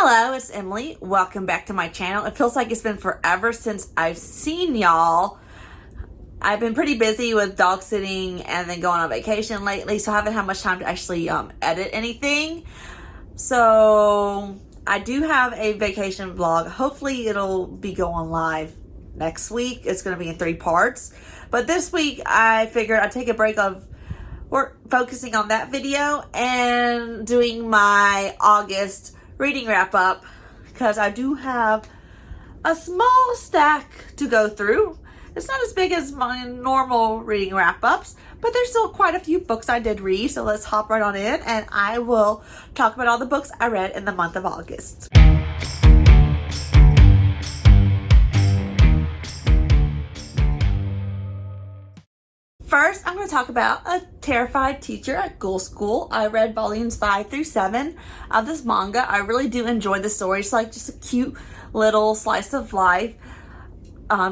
Hello, it's Emily. Welcome back to my channel. It feels like it's been forever since I've seen y'all. I've been pretty busy with dog sitting and then going on vacation lately, so I haven't had much time to actually edit anything. So I do have a vacation vlog. Hopefully it'll be going live next week. It's going to be in 3 parts. But this week I figured I'd take a break of focusing on that video and doing my August reading wrap up, because I do have a small stack to go through. It's not as big as my normal reading wrap ups, but there's still quite a few books I did read. So let's hop right on in and I will talk about all the books I read in the month of August. First, I'm going to talk about A Terrified Teacher at Ghoul School. I read volumes 5 through 7 of this manga. I really do enjoy the story. It's like just a cute little slice of life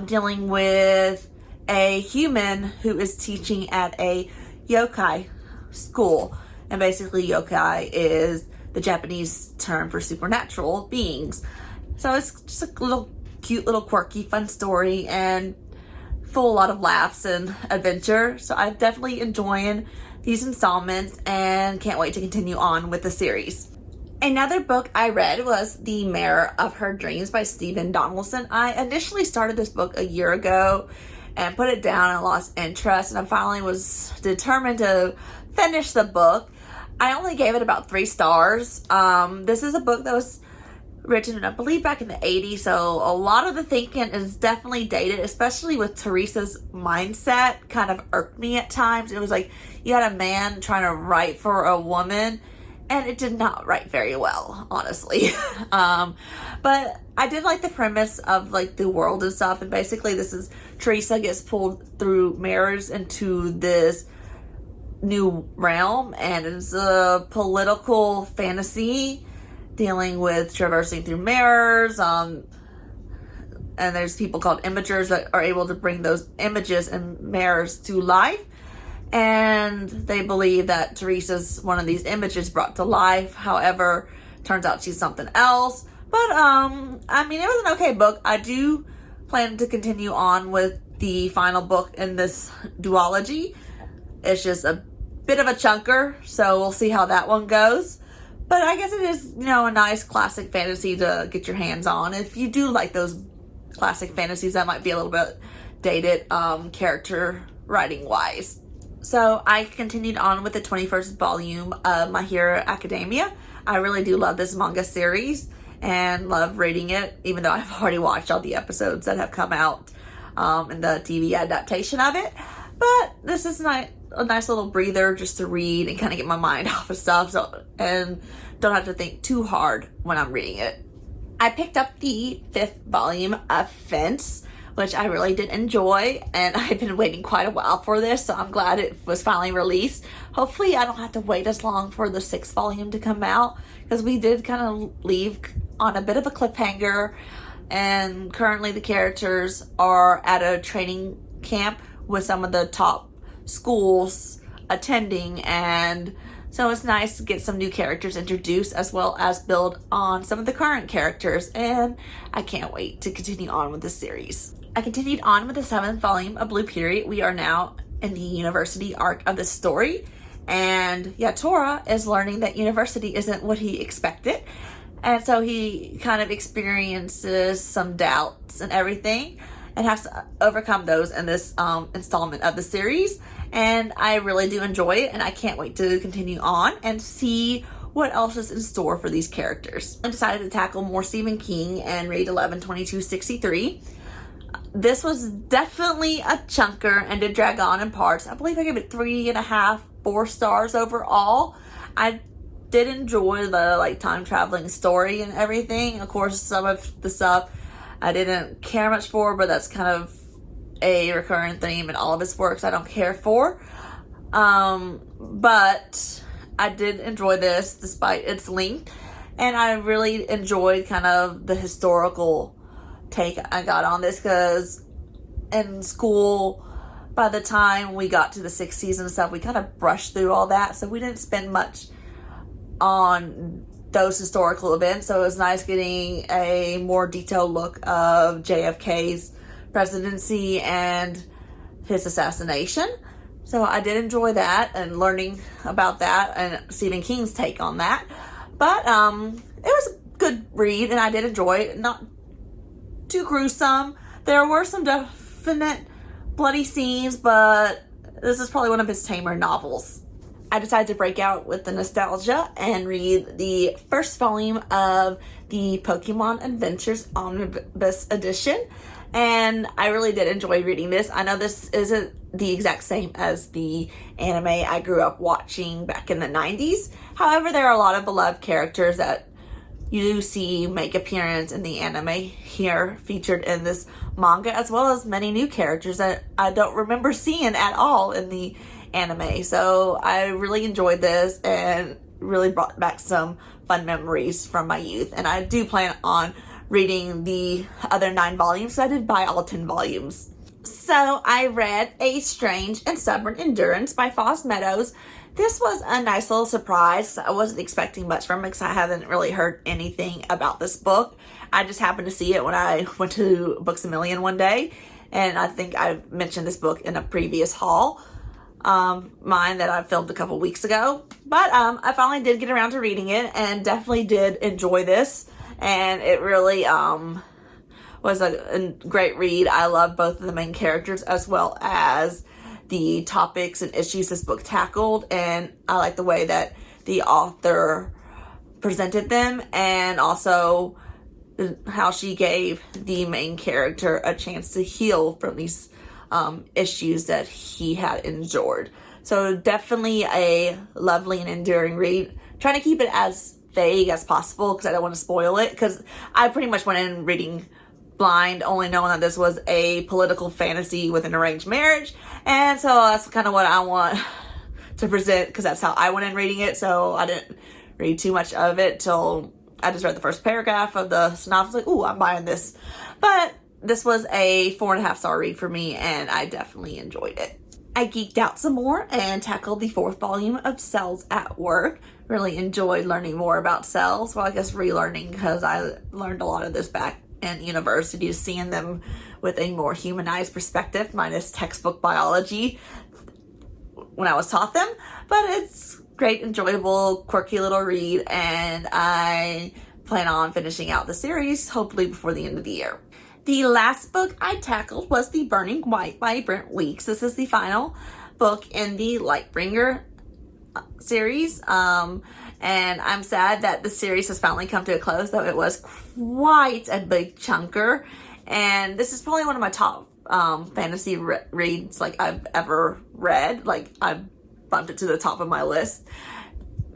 dealing with a human who is teaching at a yokai school. And basically yokai is the Japanese term for supernatural beings. So it's just a little cute, little quirky, fun story and full a lot of laughs and adventure. So I'm definitely enjoying these installments and can't wait to continue on with the series. Another book I read was The Mirror of Her Dreams by Stephen Donaldson. I initially started this book a year ago and put it down and lost interest, and I finally was determined to finish the book. I only gave it about 3 stars. This is a book that was written, I believe, back in the 80s, so a lot of the thinking is definitely dated, especially with Teresa's mindset. Kind of irked me at times. It was like you had a man trying to write for a woman, and it did not write very well, honestly. But I did like the premise of like the world and stuff, and basically this is Teresa gets pulled through mirrors into this new realm, and it's a political fantasy dealing with traversing through mirrors, and there's people called imagers that are able to bring those images and mirrors to life, and they believe that Teresa's one of these images brought to life. However, turns out she's something else. But I mean, it was an okay book. I do plan to continue on with the final book in this duology. It's just a bit of a chunker, so we'll see how that one goes. But I guess it is, a nice classic fantasy to get your hands on. If you do like those classic fantasies that might be a little bit dated character writing wise. So I continued on with the 21st volume of My Hero Academia. I really do love this manga series and love reading it, even though I've already watched all the episodes that have come out in the TV adaptation of it. But this is a nice little breather just to read and kind of get my mind off of stuff, and don't have to think too hard when I'm reading it. I picked up the 5th volume of Fence, which I really did enjoy, and I've been waiting quite a while for this, so I'm glad it was finally released. Hopefully I don't have to wait as long for the 6th volume to come out, because we did kind of leave on a bit of a cliffhanger, and currently the characters are at a training camp with some of the top schools attending, and so it's nice to get some new characters introduced as well as build on some of the current characters, and I can't wait to continue on with this series. I continued on with the 7th volume of Blue Period. We are now in the university arc of the story, and Yatora is learning that university isn't what he expected, and so he kind of experiences some doubts and everything and has to overcome those in this installment of the series. And I really do enjoy it, and I can't wait to continue on and see what else is in store for these characters. I decided to tackle more Stephen King and read 11/22/63. This was definitely a chunker and did drag on in parts. I believe I gave it 3.5, 4 stars overall. I did enjoy the time traveling story and everything. Of course, some of the stuff I didn't care much for, but that's kind of a recurring theme in all of his works I don't care for. But I did enjoy this despite its length, and I really enjoyed kind of the historical take I got on this, because in school, by the time we got to the 60s and stuff, we kind of brushed through all that, so we didn't spend much on those historical events. So it was nice getting a more detailed look of JFK's presidency and his assassination. So I did enjoy that and learning about that and Stephen King's take on that. But it was a good read and I did enjoy it. Not too gruesome. There were some definite bloody scenes, but this is probably one of his tamer novels. I decided to break out with the nostalgia and read the first volume of the Pokemon Adventures Omnibus Edition. And I really did enjoy reading this. I know this isn't the exact same as the anime I grew up watching back in the 90s. However, there are a lot of beloved characters that you do see make appearance in the anime here featured in this manga, as well as many new characters that I don't remember seeing at all in the anime. So I really enjoyed this and really brought back some fun memories from my youth. And I do plan on reading the other 9 volumes. So I did buy all 10 volumes. So I read A Strange and Stubborn Endurance by Foss Meadows. This was a nice little surprise. I wasn't expecting much from it because I haven't really heard anything about this book. I just happened to see it when I went to Books A Million one day. And I think I mentioned this book in a previous haul. Mine that I filmed a couple weeks ago. But I finally did get around to reading it and definitely did enjoy this. And it really was a great read. I love both of the main characters as well as the topics and issues this book tackled. And I like the way that the author presented them and also how she gave the main character a chance to heal from these issues that he had endured. So definitely a lovely and enduring read. Trying to keep it as vague as possible because I don't want to spoil it, because I pretty much went in reading blind, only knowing that this was a political fantasy with an arranged marriage. And so that's kind of what I want to present, because that's how I went in reading it. So I didn't read too much of it till I just read the first paragraph of the synopsis, like, ooh, I'm buying this. But this was a 4.5-star read for me, and I definitely enjoyed it. I geeked out some more and tackled the 4th volume of Cells at Work. Really enjoyed learning more about cells. Well, I guess relearning, because I learned a lot of this back in university, seeing them with a more humanized perspective, minus textbook biology when I was taught them. But it's great, enjoyable, quirky little read, and I plan on finishing out the series, hopefully before the end of the year. The last book I tackled was The Burning White by Brent Weeks. This is the final book in the Lightbringer series. And I'm sad that the series has finally come to a close, though it was quite a big chunker. And this is probably one of my top fantasy reads like I've ever read. Like, I've bumped it to the top of my list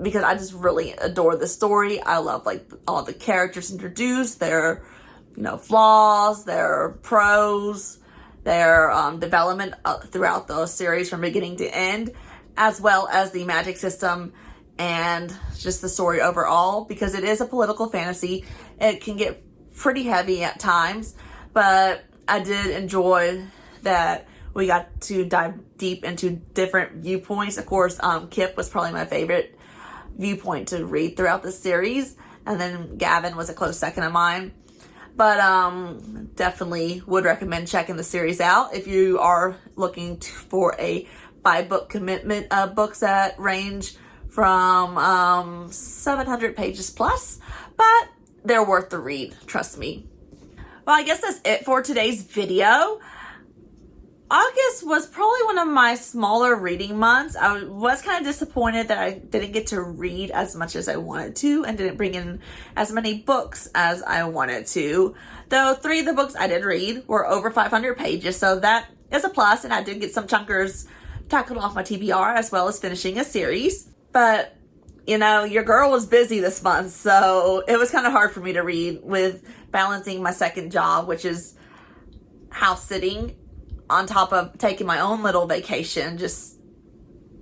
because I just really adore the story. I love like all the characters introduced, their flaws, their pros, their development throughout the series from beginning to end, as well as the magic system and just the story overall, because it is a political fantasy. It can get pretty heavy at times, but I did enjoy that we got to dive deep into different viewpoints. Of course, Kip was probably my favorite viewpoint to read throughout the series, and then Gavin was a close second of mine. But definitely would recommend checking the series out if you are looking for a 5-book commitment of books that range from 700 pages plus, but they're worth the read, trust me. Well, I guess that's it for today's video. August was probably one of my smaller reading months. I was kind of disappointed that I didn't get to read as much as I wanted to and didn't bring in as many books as I wanted to. Though 3 of the books I did read were over 500 pages, so that is a plus, and I did get some chunkers tackled off my TBR as well as finishing a series. But, your girl was busy this month, so it was kind of hard for me to read with balancing my second job, which is house sitting, on top of taking my own little vacation just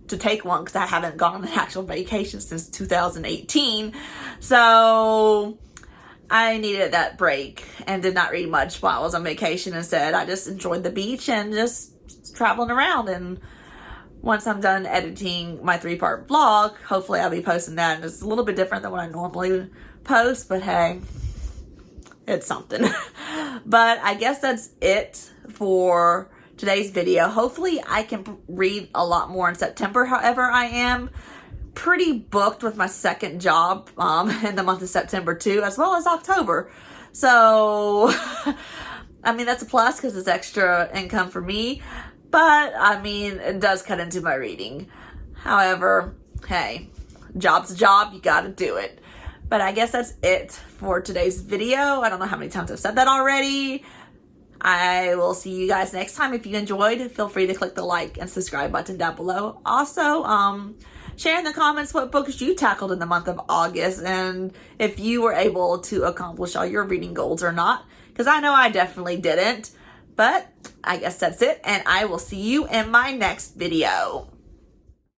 to take one, because I haven't gone on an actual vacation since 2018. So I needed that break and did not read much while I was on vacation. Instead, I just enjoyed the beach and just traveling around and once I'm done editing my 3-part vlog, hopefully I'll be posting that. And it's a little bit different than what I normally post, but hey, it's something. But I guess that's it for today's video. Hopefully I can read a lot more in September. However, I am pretty booked with my second job in the month of September too, as well as October. So, I mean, that's a plus because it's extra income for me. But, I mean, it does cut into my reading. However, hey, job's a job. You got to do it. But I guess that's it for today's video. I don't know how many times I've said that already. I will see you guys next time. If you enjoyed, feel free to click the like and subscribe button down below. Also, share in the comments what books you tackled in the month of August and if you were able to accomplish all your reading goals or not. Because I know I definitely didn't. But I guess that's it. And I will see you in my next video.